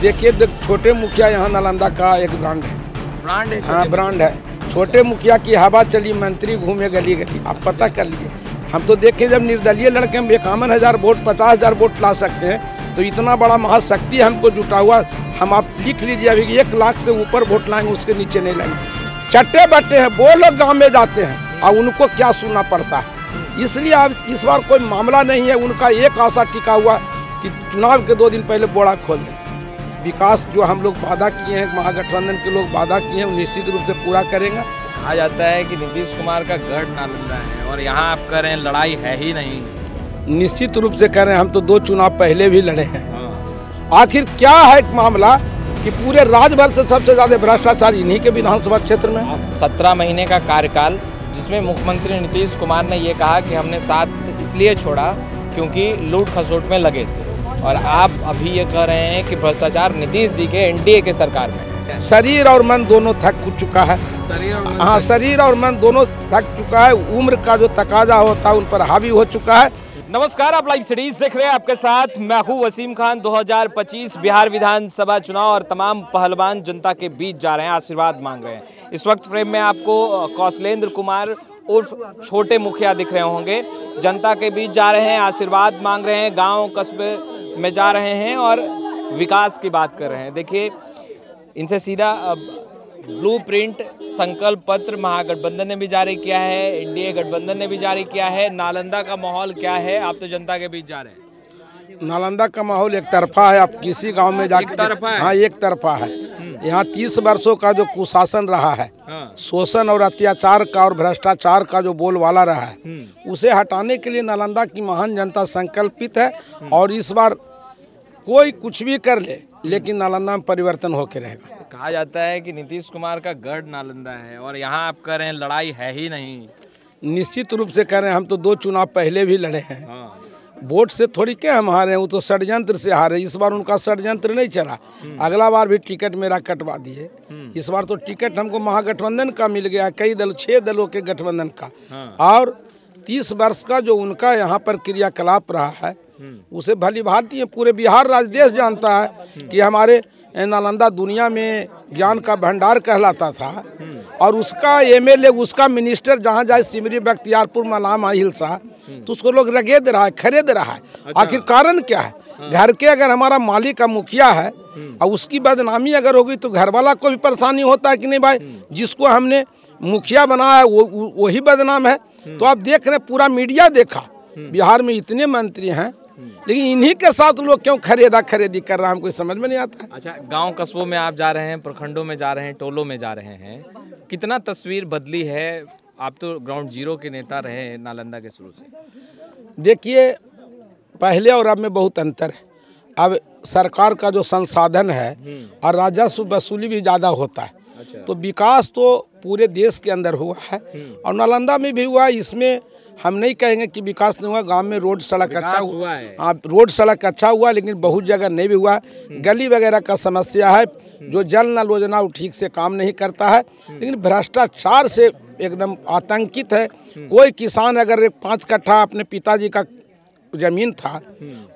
देखिए छोटे मुखिया यहाँ नालंदा का एक ब्रांड है। ब्रांड है? हाँ ब्रांड है। छोटे मुखिया की हवा चली, मंत्री घूमे गली गली, आप पता कर लीजिए। हम तो देखे जब निर्दलीय लड़के हम 51,000 वोट 50,000 वोट ला सकते हैं, तो इतना बड़ा महाशक्ति हमको जुटा हुआ। हम आप लिख लीजिए अभी 1 लाख से ऊपर वोट लाएंगे, उसके नीचे नहीं लाएंगे। चट्टे बट्टे हैं वो लोग गाँव में जाते हैं और उनको क्या सुनना पड़ता है। इसलिए अब इस बार कोई मामला नहीं है। उनका एक आशा टिका हुआ कि चुनाव के 2 दिन पहले बोड़ा खोल दें। विकास जो हम लोग वादा किए हैं, महागठबंधन के लोग वादा किए हैं, निश्चित रूप से पूरा करेंगे। कहा जाता है कि नीतीश कुमार का गढ़ नालंदा है और यहाँ आप कह रहे हैं लड़ाई है ही नहीं। निश्चित रूप से कह रहे हैं, हम तो 2 चुनाव पहले भी लड़े हैं। आखिर क्या है मामला कि पूरे राज्य भर से सबसे ज्यादा भ्रष्टाचार इन्हीं के विधानसभा क्षेत्र में। 17 महीने का कार्यकाल, जिसमें मुख्यमंत्री नीतीश कुमार ने ये कहा कि हमने साथ इसलिए छोड़ा क्योंकि लूट खसोट में लगे थे, और आप अभी ये कह रहे हैं कि भ्रष्टाचार नीतीश जी के एनडीए के सरकार में। शरीर और मन दोनों थक चुका है। हाँ, शरीर और मन दोनों थक चुका है। उम्र का जो तकाजा होता है उन पर हावी हो चुका है। नमस्कार, आप लाइव सिटीज देख रहे हैं। आपके साथ मैं हूं वसीम खान। 2025 बिहार विधानसभा चुनाव और तमाम पहलवान जनता के बीच जा रहे हैं, आशीर्वाद मांग रहे हैं। इस वक्त फ्रेम में आपको कौशलेंद्र कुमार उर्फ छोटे मुखिया दिख रहे होंगे। जनता के बीच जा रहे हैं, आशीर्वाद मांग रहे हैं, गांव कस्बे में जा रहे हैं और विकास की बात कर रहे हैं। देखिए, इनसे सीधा ब्लूप्रिंट संकल्प पत्र महागठबंधन ने भी जारी किया है, एनडीए गठबंधन ने भी जारी किया है। नालंदा का माहौल क्या है? आप तो जनता के बीच जा रहे हैं। नालंदा का माहौल एक तरफा है। आप किसी गांव में जाकर, हाँ एक तरफा है। यहाँ 30 वर्षों का जो कुशासन रहा है, शोषण और अत्याचार का और भ्रष्टाचार का जो बोलबाला रहा है, उसे हटाने के लिए नालंदा की महान जनता संकल्पित है। और इस बार कोई कुछ भी कर ले, लेकिन नालंदा में परिवर्तन होकर रहेगा। कहा जाता है कि नीतीश कुमार का गढ़ नालंदा है और यहाँ आप कह रहे हैं लड़ाई है ही नहीं। निश्चित रूप से कह रहे हैं, हम तो 2 चुनाव पहले भी लड़े हैं। वोट से थोड़ी क्या हम हारे हैं, वो तो षड्यंत्र से हारे। इस बार उनका षड्यंत्र नहीं चला। अगला बार भी टिकट मेरा कटवा दिए। इस बार तो टिकट हमको महागठबंधन का मिल गया, कई दल 6 दलों के गठबंधन का। और 30 वर्ष का जो उनका यहाँ पर क्रियाकलाप रहा है, उसे भली भांति पूरे बिहार राज्य देश जानता है कि हमारे नालंदा दुनिया में ज्ञान का भंडार कहलाता था। और उसका एमएलए, उसका मिनिस्टर जहाँ जाए, सिमरी बख्तियारपुर मलामा हिलसा, तो उसको लोग रगेद रहा है, खरीद रहा है। आखिर कारण क्या है? घर के अगर हमारा मालिक का मुखिया है और उसकी बदनामी अगर होगी तो घर वाला को भी परेशानी होता है कि नहीं भाई, जिसको हमने मुखिया बनाया वो वही बदनाम है। तो आप देख रहे, पूरा मीडिया देखा, बिहार में इतने मंत्री हैं, लेकिन इन्हीं के साथ लोग क्यों खरीदी कर रहा है, हमको समझ में नहीं आता है। अच्छा, गांव कस्बों में आप जा रहे हैं, प्रखंडों में जा रहे हैं, टोलों में जा रहे हैं, कितना तस्वीर बदली है? आप तो ग्राउंड जीरो के नेता रहे हैं नालंदा के शुरू से। देखिए, पहले और अब में बहुत अंतर है। अब सरकार का जो संसाधन है और राजस्व वसूली भी ज़्यादा होता है। अच्छा। तो विकास तो पूरे देश के अंदर हुआ है और नालंदा में भी हुआ है। इसमें हम नहीं कहेंगे कि विकास नहीं हुआ। गांव में रोड सड़क अच्छा हुआ है। हाँ, रोड सड़क अच्छा हुआ, लेकिन बहुत जगह नहीं भी हुआ। गली वगैरह का समस्या है। जो जल नल योजना वो ठीक से काम नहीं करता है, लेकिन भ्रष्टाचार से एकदम आतंकित है। कोई किसान अगर 5 कट्ठा अपने पिताजी का जमीन था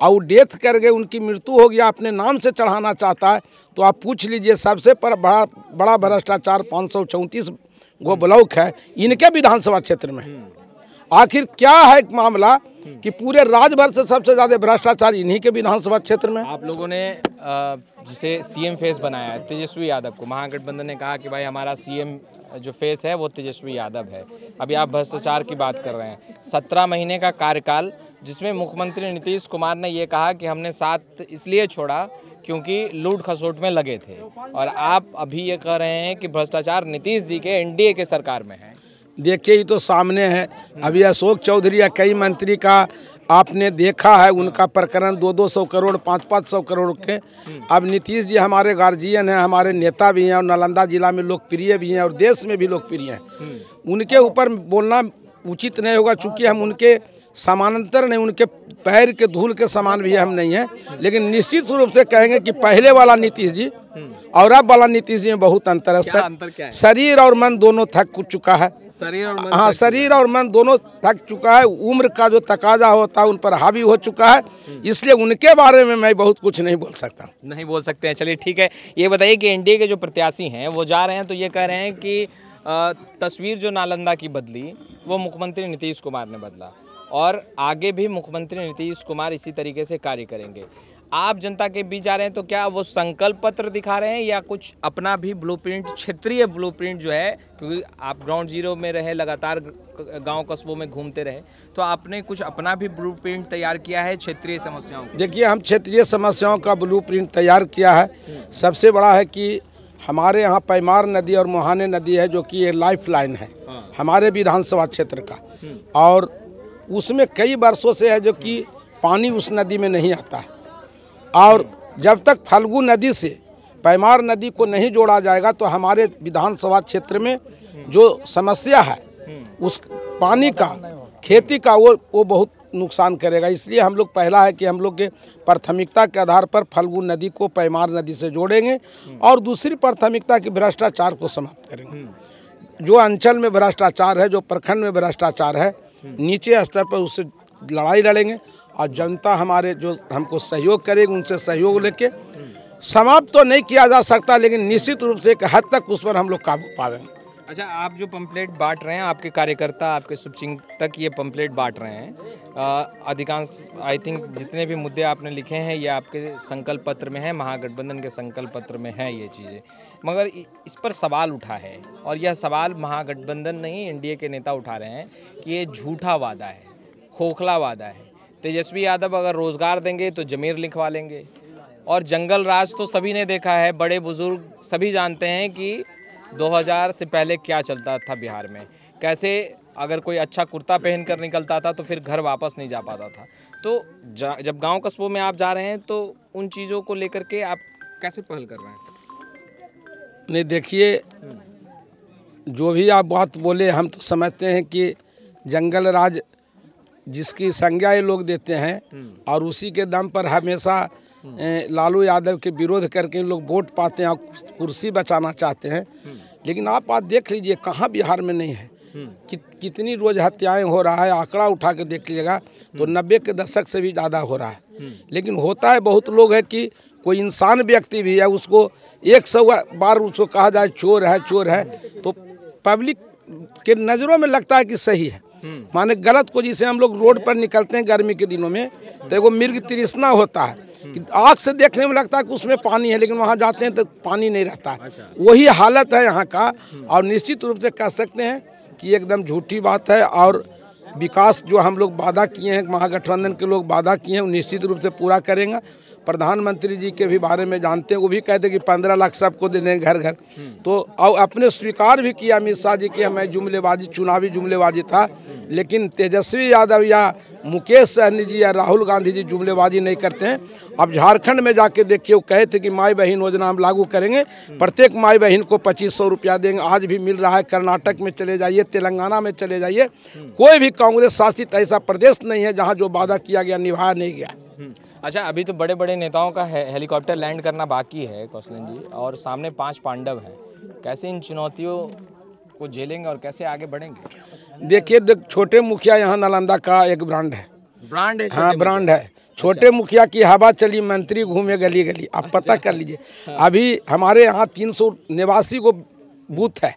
और डेथ कर गए, उनकी मृत्यु हो गया, अपने नाम से चढ़ाना चाहता है, तो आप पूछ लीजिए। सबसे बड़ा भ्रष्टाचार 534 गो ब्लॉक है इनके विधानसभा क्षेत्र में। आखिर क्या है मामला कि पूरे राज्य भर से सबसे ज्यादा भ्रष्टाचार इन्हीं के विधानसभा क्षेत्र में। आप लोगों ने जिसे सीएम फेस बनाया है तेजस्वी यादव को, महागठबंधन ने कहा कि भाई हमारा सीएम जो फेस है वो तेजस्वी यादव है। अभी आप भ्रष्टाचार की बात कर रहे हैं। 17 महीने का कार्यकाल, जिसमें मुख्यमंत्री नीतीश कुमार ने ये कहा कि हमने साथ इसलिए छोड़ा क्योंकि लूट खसोट में लगे थे, और आप अभी ये कह रहे हैं कि भ्रष्टाचार नीतीश जी के एनडीए के सरकार में है। देखिए, ये तो सामने है। अभी अशोक चौधरी या कई मंत्री का आपने देखा है, उनका प्रकरण 200-200 करोड़ 500-500 करोड़ के। अब नीतीश जी हमारे गार्जियन हैं, हमारे नेता भी हैं और नालंदा जिला में लोकप्रिय भी हैं और देश में भी लोकप्रिय हैं। उनके ऊपर बोलना उचित नहीं होगा, चूँकि हम उनके समानांतर नहीं, उनके पैर के धूल के समान भी हम नहीं हैं। लेकिन निश्चित रूप से कहेंगे कि पहले वाला नीतीश जी और अब वाला नीतीश जी में बहुत अंतर है। क्या अंतर क्या है? शरीर और मन दोनों थक चुका है। शरीर और मन हाँ, शरीर और मन दोनों थक चुका है। उम्र का जो तकाजा होता है उन पर हावी हो चुका है, इसलिए उनके बारे में मैं बहुत कुछ नहीं बोल सकता। नहीं बोल सकते हैं, चलिए ठीक है। ये बताइए कि एनडीए के जो प्रत्याशी हैं वो जा रहे हैं तो ये कह रहे हैं कि तस्वीर जो नालंदा की बदली वो मुख्यमंत्री नीतीश कुमार ने बदला और आगे भी मुख्यमंत्री नीतीश कुमार इसी तरीके से कार्य करेंगे। आप जनता के बीच जा रहे हैं तो क्या वो संकल्प पत्र दिखा रहे हैं या कुछ अपना भी ब्लूप्रिंट, क्षेत्रीय ब्लूप्रिंट जो है, क्योंकि आप ग्राउंड जीरो में रहे, लगातार गांव कस्बों में घूमते रहे, तो आपने कुछ अपना भी ब्लूप्रिंट तैयार किया है क्षेत्रीय समस्याओं का? देखिए, हम क्षेत्रीय समस्याओं का ब्लूप्रिंट तैयार किया है। सबसे बड़ा है कि हमारे यहाँ पैमार नदी और मुहाने नदी है, जो कि ये लाइफ लाइन है हमारे विधानसभा क्षेत्र का, और उसमें कई वर्षों से है जो कि पानी उस नदी में नहीं आता है। और जब तक फल्गु नदी से पैमार नदी को नहीं जोड़ा जाएगा तो हमारे विधानसभा क्षेत्र में जो समस्या है उस पानी का, खेती का, वो बहुत नुकसान करेगा। इसलिए हम लोग, पहला है कि हम लोग के प्राथमिकता के आधार पर फल्गु नदी को पैमार नदी से जोड़ेंगे, और दूसरी प्राथमिकता की भ्रष्टाचार को समाप्त करेंगे। जो अंचल में भ्रष्टाचार है, जो प्रखंड में भ्रष्टाचार है, नीचे स्तर पर उससे लड़ाई लड़ेंगे, और जनता हमारे जो हमको सहयोग करेगी उनसे सहयोग लेके समाप्त तो नहीं किया जा सकता, लेकिन निश्चित रूप से एक हद तक उस पर हम लोग काबू पाएंगे। अच्छा, आप जो पंपलेट बांट रहे हैं, आपके कार्यकर्ता, आपके शुभचिंतक ये पंपलेट बांट रहे हैं, अधिकांश आई थिंक जितने भी मुद्दे आपने लिखे हैं ये आपके संकल्प पत्र में है, महागठबंधन के संकल्प पत्र में है ये चीज़ें, मगर इस पर सवाल उठा है, और यह सवाल महागठबंधन नहीं, एनडीए के नेता उठा रहे हैं कि ये झूठा वादा है, खोखला वादा है। तेजस्वी यादव अगर रोज़गार देंगे तो ज़मीर लिखवा लेंगे, और जंगल राज तो सभी ने देखा है, बड़े बुजुर्ग सभी जानते हैं कि 2000 से पहले क्या चलता था बिहार में, कैसे अगर कोई अच्छा कुर्ता पहन कर निकलता था तो फिर घर वापस नहीं जा पाता था। तो जब गांव कस्बों में आप जा रहे हैं तो उन चीज़ों को लेकर के आप कैसे पहल कर रहे हैं? नहीं, देखिए, जो भी आप बात बोले हम तो समझते हैं कि जंगल राज जिसकी संज्ञा ये लोग देते हैं, और उसी के दम पर हमेशा लालू यादव के विरोध करके लोग वोट पाते हैं और कुर्सी बचाना चाहते हैं। लेकिन आप देख लीजिए, कहाँ बिहार में नहीं है, कितनी रोज हत्याएं हो रहा है। आंकड़ा उठा के देख लीजिएगा तो 90 के दशक से भी ज़्यादा हो रहा है। लेकिन होता है, बहुत लोग है कि कोई इंसान व्यक्ति भी है, उसको 100 बार उसको कहा जाए चोर है चोर है, तो पब्लिक के नज़रों में लगता है कि सही है। माने गलत को, जिसे हम लोग रोड पर निकलते हैं गर्मी के दिनों में तो एगो मृग तृष्णा होता है कि आँख से देखने में लगता है कि उसमें पानी है, लेकिन वहाँ जाते हैं तो पानी नहीं रहता है। वही हालत है यहाँ का, और निश्चित रूप से कह सकते हैं कि एकदम झूठी बात है। और विकास जो हम लोग वादा किए हैं, महागठबंधन के लोग वादा किए हैं, वो निश्चित रूप से पूरा करेंगे। प्रधानमंत्री जी के भी बारे में जानते हैं, वो भी कहते हैं कि 15 लाख सबको दे देंगे घर घर। तो और अपने स्वीकार भी किया अमित शाह जी की हमें जुमलेबाजी, चुनावी जुमलेबाजी था, लेकिन तेजस्वी यादव या मुकेश सहनी जी या राहुल गांधी जी जुमलेबाजी नहीं करते हैं। अब झारखंड में जाके देखिए, वो कहे थे कि माई बहन योजना हम लागू करेंगे, प्रत्येक माई बहन को 2500 रुपया देंगे, आज भी मिल रहा है। कर्नाटक में चले जाइए, तेलंगाना में चले जाइए, कोई भी कांग्रेस शासित ऐसा प्रदेश नहीं है जहाँ जो वादा किया गया निभाया नहीं गया। अच्छा, अभी तो बड़े बड़े नेताओं का हेलीकॉप्टर लैंड करना बाकी है कौशलेंद्र जी, और सामने 5 पांडव हैं, कैसे इन चुनौतियों को झेलेंगे और कैसे आगे बढ़ेंगे? देखिए, छोटे मुखिया यहाँ नालंदा का एक ब्रांड है। ब्रांड है? हाँ, ब्रांड है। छोटे मुखिया की हवा चली, मंत्री घूमे गली गली। आप पता कर लीजिए, अभी हमारे यहाँ 300 निवासी को बूथ है।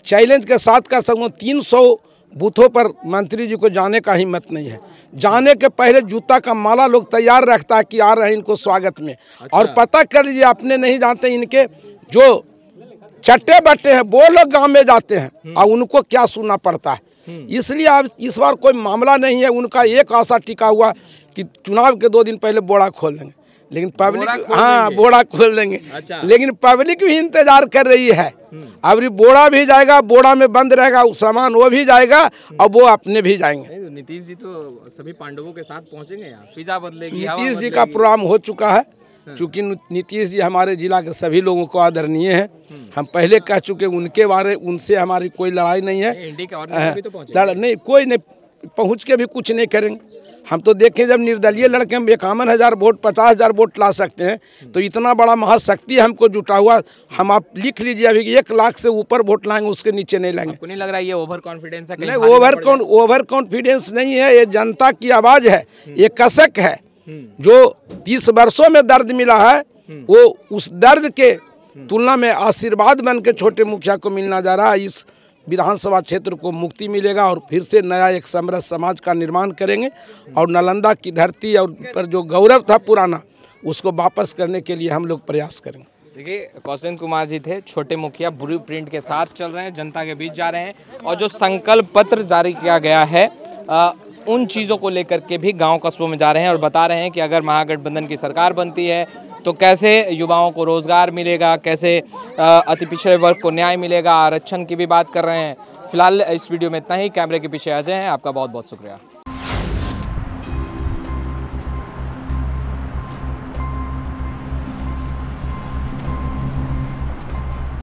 चैलेंज के साथ कर सकूँ, 300 बूथों पर मंत्री जी को जाने का हिम्मत नहीं है। जाने के पहले जूता का माला लोग तैयार रखता है कि आ रहे हैं इनको स्वागत में। अच्छा। और पता कर लीजिए, अपने नहीं जानते, इनके जो चट्टे बट्टे हैं वो लोग गांव में जाते हैं और उनको क्या सुनना पड़ता है। इसलिए अब इस बार कोई मामला नहीं है। उनका एक आशा टिका हुआ कि चुनाव के 2 दिन पहले बोड़ा खोल देंगे, लेकिन पब्लिक, हाँ, बोड़ा खोल देंगे। अच्छा। लेकिन पब्लिक भी इंतजार कर रही है। अब बोड़ा भी जाएगा, बोड़ा में बंद रहेगा सामान, वो भी जाएगा और वो अपने भी जाएंगे। नीतीश जी तो सभी पांडवों के साथ पहुंचेंगे यहाँ, फिजा बदलेगी। नीतीश जी का प्रोग्राम हो चुका है, चूँकि नीतीश जी हमारे जिला के सभी लोगों को आदरणीय हैं। हम पहले कह चुके, उनके बारे, उनसे हमारी कोई लड़ाई नहीं है। एनडीए के और भी तो नहीं, कोई नहीं, पहुँच के भी कुछ नहीं करेंगे। हम तो देखें जब निर्दलीय लड़के हम 51,000 वोट 50,000 वोट ला सकते हैं, तो इतना बड़ा महाशक्ति हमको जुटा हुआ। हम आप लिख लीजिए अभी 1 लाख से ऊपर वोट लाएंगे, उसके नीचे नहीं लाएंगे। आपको नहीं लग रहा है ये ओवर कॉन्फिडेंस है? नहीं, ओवर कॉन्फिडेंस नहीं है, ये जनता की आवाज़ है, ये कसक है। जो 30 वर्षों में दर्द मिला है, वो उस दर्द के तुलना में आशीर्वाद बन के छोटे मुखिया को मिलना जा रहा है। इस विधानसभा क्षेत्र को मुक्ति मिलेगा और फिर से नया एक समृद्ध समाज का निर्माण करेंगे और नालंदा की धरती और पर जो गौरव था पुराना, उसको वापस करने के लिए हम लोग प्रयास करेंगे। देखिए, कौशलेंद्र कुमार जी थे, छोटे मुखिया ब्लू प्रिंट के साथ चल रहे हैं, जनता के बीच जा रहे हैं और जो संकल्प पत्र जारी किया गया है उन चीज़ों को लेकर के भी गांव कस्बों में जा रहे हैं और बता रहे हैं कि अगर महागठबंधन की सरकार बनती है तो कैसे युवाओं को रोजगार मिलेगा, कैसे अति पिछड़े वर्ग को न्याय मिलेगा, आरक्षण की भी बात कर रहे हैं। फिलहाल इस वीडियो में इतना ही। कैमरे के पीछे अजय हैं, आपका बहुत बहुत शुक्रिया।